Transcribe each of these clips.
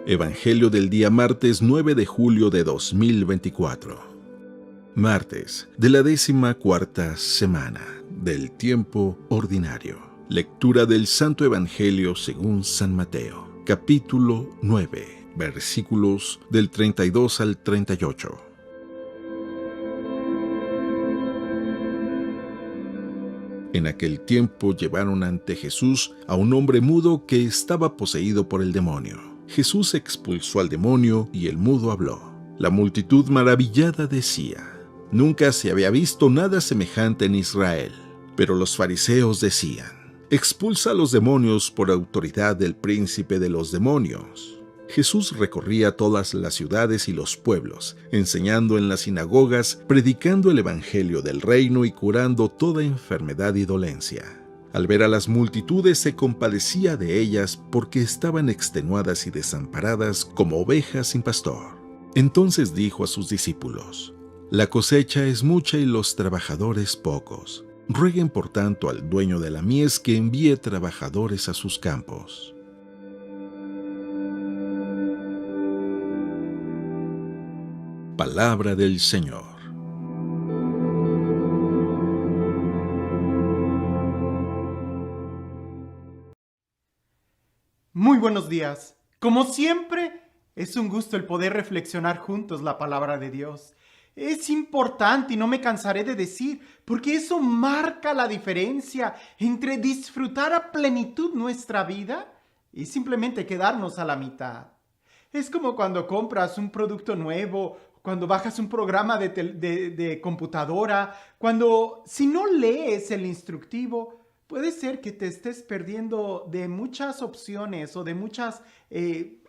Evangelio del día martes 9 de julio de 2024. Martes de la 14ª semana del tiempo ordinario. Lectura del Santo Evangelio según San Mateo, capítulo 9, versículos del 32 al 38. En aquel tiempo llevaron ante Jesús a un hombre mudo que estaba poseído por el demonio. Jesús expulsó al demonio y el mudo habló. La multitud maravillada decía: «Nunca se había visto nada semejante en Israel». Pero los fariseos decían: «Expulsa a los demonios por autoridad del príncipe de los demonios». Jesús recorría todas las ciudades y los pueblos, enseñando en las sinagogas, predicando el evangelio del reino y curando toda enfermedad y dolencia. Al ver a las multitudes se compadecía de ellas porque estaban extenuadas y desamparadas como ovejas sin pastor. Entonces dijo a sus discípulos: «La cosecha es mucha y los trabajadores pocos. Rueguen por tanto al dueño de la mies que envíe trabajadores a sus campos». Palabra del Señor. Muy buenos días. Como siempre, es un gusto el poder reflexionar juntos la palabra de Dios. Es importante y no me cansaré de decir, porque eso marca la diferencia entre disfrutar a plenitud nuestra vida y simplemente quedarnos a la mitad. Es como cuando compras un producto nuevo, cuando bajas un programa de computadora, cuando si no lees el instructivo, puede ser que te estés perdiendo de muchas opciones o de muchos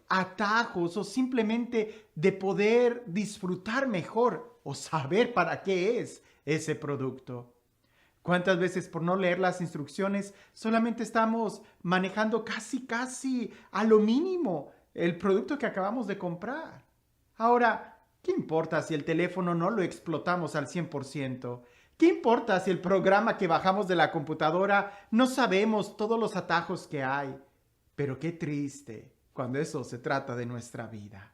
atajos o simplemente de poder disfrutar mejor o saber para qué es ese producto. ¿Cuántas veces por no leer las instrucciones solamente estamos manejando casi a lo mínimo el producto que acabamos de comprar? Ahora, ¿qué importa si el teléfono no lo explotamos al 100%? ¿Qué importa si el programa que bajamos de la computadora no sabemos todos los atajos que hay? Pero qué triste cuando eso se trata de nuestra vida.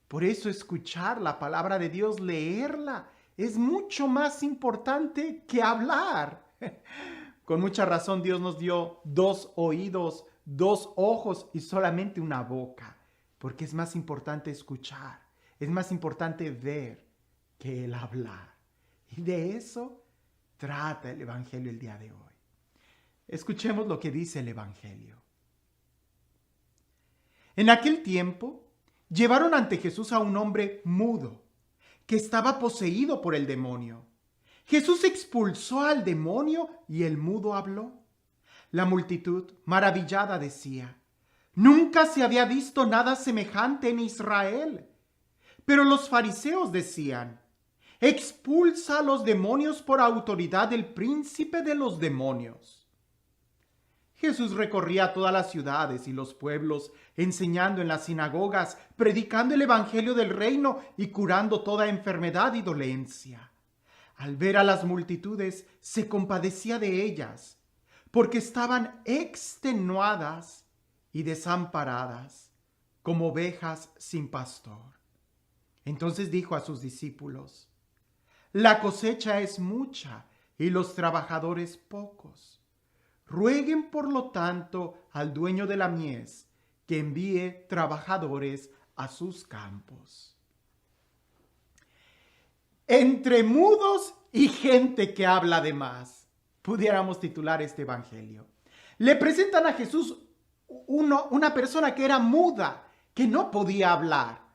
Por eso escuchar la palabra de Dios, leerla, es mucho más importante que hablar. Con mucha razón Dios nos dio 2 oídos, 2 ojos y solamente una boca, porque es más importante escuchar, es más importante ver que el hablar. Y de eso trata el Evangelio el día de hoy. Escuchemos lo que dice el Evangelio. En aquel tiempo, llevaron ante Jesús a un hombre mudo, que estaba poseído por el demonio. Jesús expulsó al demonio y el mudo habló. La multitud, maravillada, decía: «Nunca se había visto nada semejante en Israel». Pero los fariseos decían: «Expulsa a los demonios por autoridad del príncipe de los demonios». Jesús recorría todas las ciudades y los pueblos, enseñando en las sinagogas, predicando el evangelio del reino y curando toda enfermedad y dolencia. Al ver a las multitudes, se compadecía de ellas, porque estaban extenuadas y desamparadas, como ovejas sin pastor. Entonces dijo a sus discípulos: «La cosecha es mucha y los trabajadores pocos. Rueguen por lo tanto al dueño de la mies que envíe trabajadores a sus campos». Entre mudos y gente que habla de más, pudiéramos titular este evangelio. Le presentan a Jesús una persona que era muda, que no podía hablar.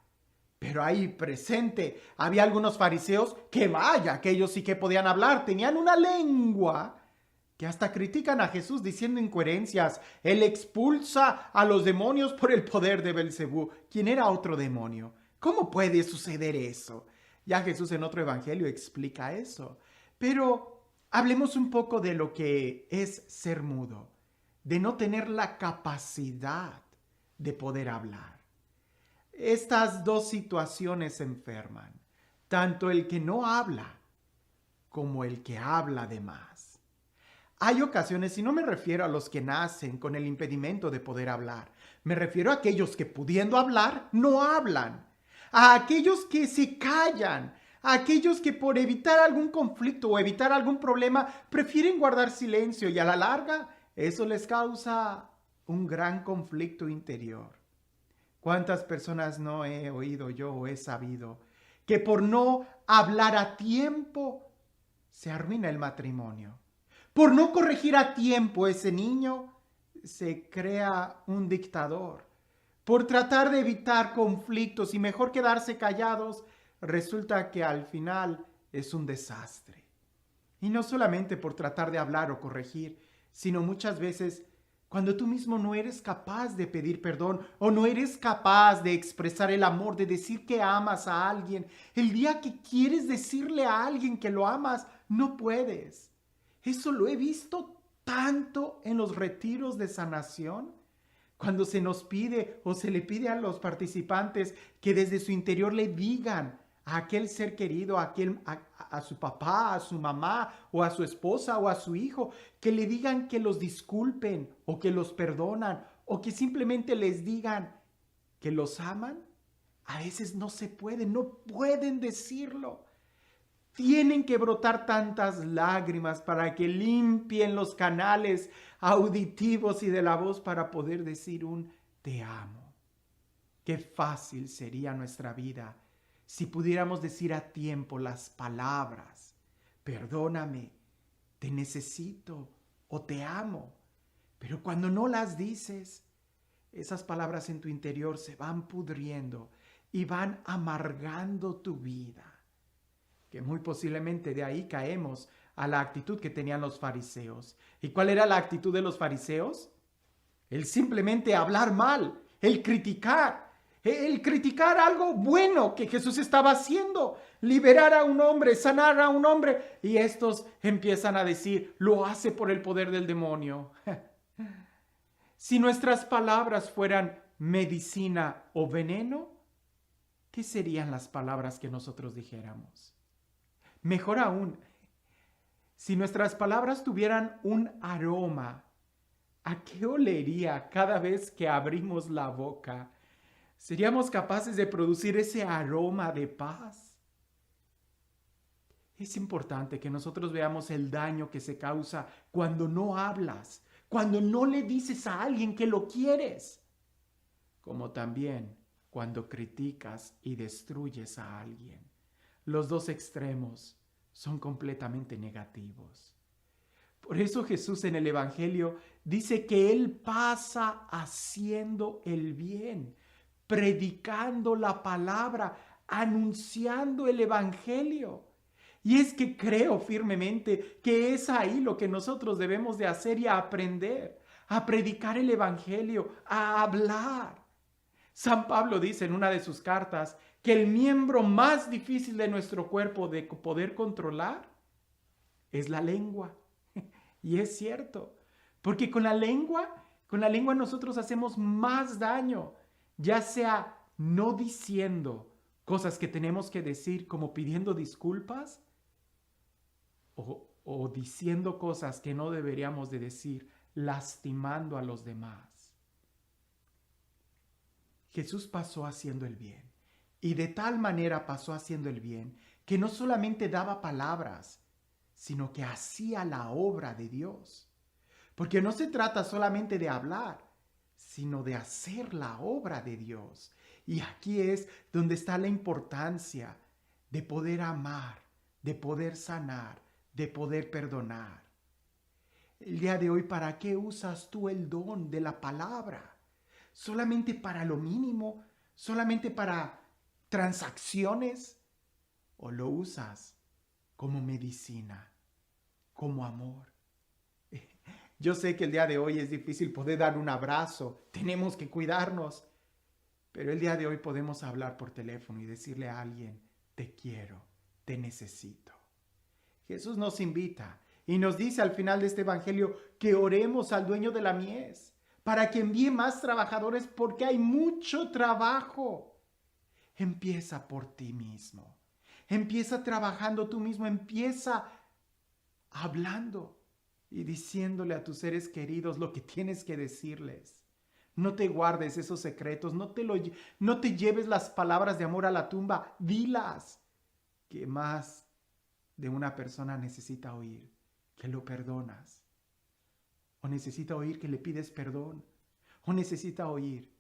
Pero ahí presente había algunos fariseos que vaya, que ellos sí que podían hablar, tenían una lengua que hasta critican a Jesús diciendo incoherencias. Él expulsa a los demonios por el poder de Belcebú. ¿Quién era otro demonio? ¿Cómo puede suceder eso? Ya Jesús en otro evangelio explica eso. Pero hablemos un poco de lo que es ser mudo, de no tener la capacidad de poder hablar. Estas dos situaciones enferman, tanto el que no habla como el que habla de más. Hay ocasiones, y no me refiero a los que nacen con el impedimento de poder hablar, me refiero a aquellos que pudiendo hablar, no hablan, a aquellos que se callan, a aquellos que por evitar algún conflicto o evitar algún problema prefieren guardar silencio y a la larga eso les causa un gran conflicto interior. ¿Cuántas personas no he oído yo o he sabido que por no hablar a tiempo se arruina el matrimonio? Por no corregir a tiempo ese niño, se crea un dictador. Por tratar de evitar conflictos y mejor quedarse callados, resulta que al final es un desastre. Y no solamente por tratar de hablar o corregir, sino muchas veces cuando tú mismo no eres capaz de pedir perdón o no eres capaz de expresar el amor, de decir que amas a alguien. El día que quieres decirle a alguien que lo amas, no puedes. Eso lo he visto tanto en los retiros de sanación, cuando se nos pide o se le pide a los participantes que desde su interior le digan a aquel ser querido, a su papá, a su mamá o a su esposa o a su hijo, que le digan que los disculpen o que los perdonan o que simplemente les digan que los aman. A veces no se puede, no pueden decirlo. Tienen que brotar tantas lágrimas para que limpien los canales auditivos y de la voz para poder decir un te amo. Qué fácil sería nuestra vida si pudiéramos decir a tiempo las palabras perdóname, te necesito o te amo. Pero cuando no las dices, esas palabras en tu interior se van pudriendo y van amargando tu vida. Que muy posiblemente de ahí caemos a la actitud que tenían los fariseos. ¿Y cuál era la actitud de los fariseos? El simplemente hablar mal, el criticar algo bueno que Jesús estaba haciendo, liberar a un hombre, sanar a un hombre, y estos empiezan a decir, lo hace por el poder del demonio. Si nuestras palabras fueran medicina o veneno, ¿qué serían las palabras que nosotros dijéramos? Mejor aún, si nuestras palabras tuvieran un aroma, ¿a qué olería cada vez que abrimos la boca? ¿Seríamos capaces de producir ese aroma de paz? Es importante que nosotros veamos el daño que se causa cuando no hablas, cuando no le dices a alguien que lo quieres, como también cuando criticas y destruyes a alguien. Los dos extremos son completamente negativos. Por eso Jesús en el Evangelio dice que Él pasa haciendo el bien, predicando la palabra, anunciando el Evangelio. Y es que creo firmemente que es ahí lo que nosotros debemos de hacer y aprender, a predicar el Evangelio, a hablar. San Pablo dice en una de sus cartas que el miembro más difícil de nuestro cuerpo de poder controlar es la lengua. Y es cierto, porque con la lengua nosotros hacemos más daño, ya sea no diciendo cosas que tenemos que decir como pidiendo disculpas o diciendo cosas que no deberíamos de decir, lastimando a los demás. Jesús pasó haciendo el bien. Y de tal manera pasó haciendo el bien que no solamente daba palabras, sino que hacía la obra de Dios. Porque no se trata solamente de hablar, sino de hacer la obra de Dios. Y aquí es donde está la importancia de poder amar, de poder sanar, de poder perdonar. El día de hoy, ¿para qué usas tú el don de la palabra? ¿Solamente para lo mínimo? ¿Solamente para transacciones? ¿O lo usas como medicina, como amor? Yo sé que el día de hoy es difícil poder dar un abrazo, tenemos que cuidarnos, pero el día de hoy podemos hablar por teléfono y decirle a alguien, te quiero, te necesito. Jesús nos invita y nos dice al final de este evangelio que oremos al dueño de la mies para que envíe más trabajadores porque hay mucho trabajo. Empieza por ti mismo, empieza trabajando tú mismo, empieza hablando. y diciéndole a tus seres queridos lo que tienes que decirles. No te guardes esos secretos, no te lleves las palabras de amor a la tumba, dilas, que más de una persona necesita oír que lo perdonas, o necesita oír que le pides perdón, o necesita oír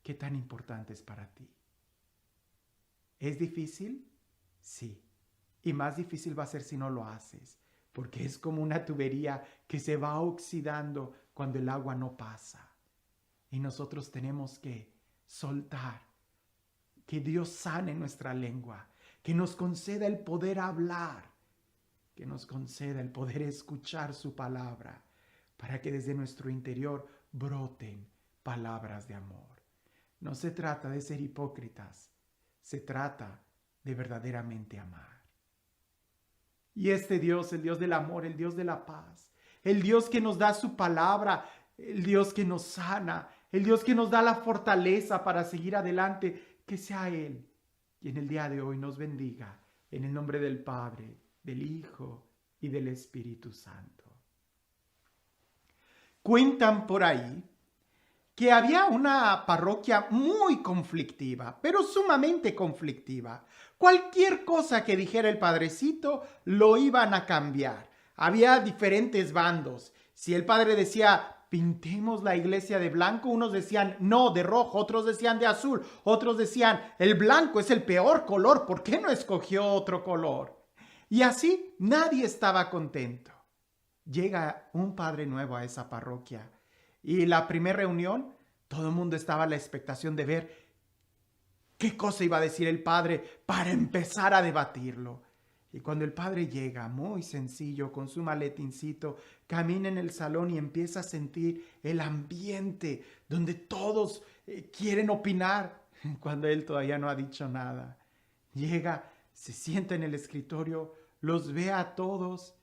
qué tan importante es para ti. ¿Es difícil? Sí. Y más difícil va a ser si no lo haces, porque es como una tubería que se va oxidando cuando el agua no pasa. Y nosotros tenemos que soltar, que Dios sane nuestra lengua, que nos conceda el poder hablar, que nos conceda el poder escuchar su palabra, para que desde nuestro interior broten palabras de amor. No se trata de ser hipócritas, se trata de verdaderamente amar. Y este Dios, el Dios del amor, el Dios de la paz, el Dios que nos da su palabra, el Dios que nos sana, el Dios que nos da la fortaleza para seguir adelante, que sea Él quien el día de hoy nos bendiga, en el nombre del Padre, del Hijo y del Espíritu Santo. Cuentan por ahí que había una parroquia muy conflictiva, pero sumamente conflictiva. Cualquier cosa que dijera el padrecito lo iban a cambiar. Había diferentes bandos. Si el padre decía, pintemos la iglesia de blanco, unos decían, no, de rojo, otros decían de azul, otros decían, el blanco es el peor color, ¿por qué no escogió otro color? Y así nadie estaba contento. Llega un padre nuevo a esa parroquia y la primera reunión, todo el mundo estaba a la expectación de ver qué cosa iba a decir el padre para empezar a debatirlo. Y cuando el padre llega, muy sencillo, con su maletincito, camina en el salón y empieza a sentir el ambiente donde todos quieren opinar, cuando él todavía no ha dicho nada. Llega, se sienta en el escritorio, los ve a todos,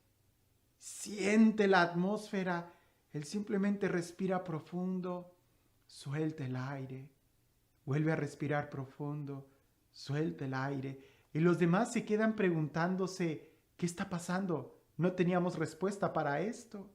siente la atmósfera, él simplemente respira profundo, suelta el aire, vuelve a respirar profundo, suelta el aire, y los demás se quedan preguntándose, ¿qué está pasando? No teníamos respuesta para esto.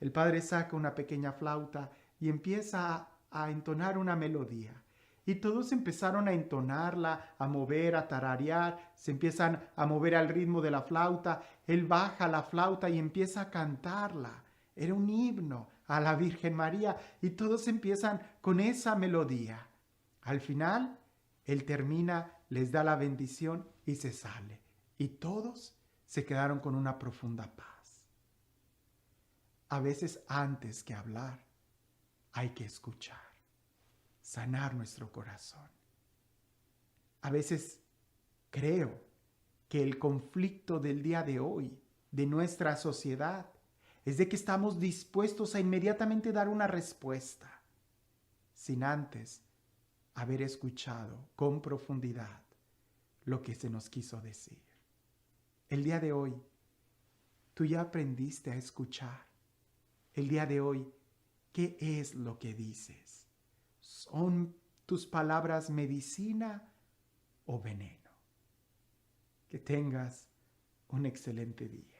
El padre saca una pequeña flauta y empieza a entonar una melodía. Y todos empezaron a entonarla, a mover, a tararear, se empiezan a mover al ritmo de la flauta. Él baja la flauta y empieza a cantarla. Era un himno a la Virgen María y todos empiezan con esa melodía. Al final, él termina, les da la bendición y se sale. Y todos se quedaron con una profunda paz. A veces antes que hablar, hay que escuchar, sanar nuestro corazón. A veces creo que el conflicto del día de hoy, de nuestra sociedad, es de que estamos dispuestos a inmediatamente dar una respuesta, sin antes haber escuchado con profundidad lo que se nos quiso decir. El día de hoy, tú ya aprendiste a escuchar. El día de hoy, ¿qué es lo que dices? ¿Son tus palabras medicina o veneno? Que tengas un excelente día.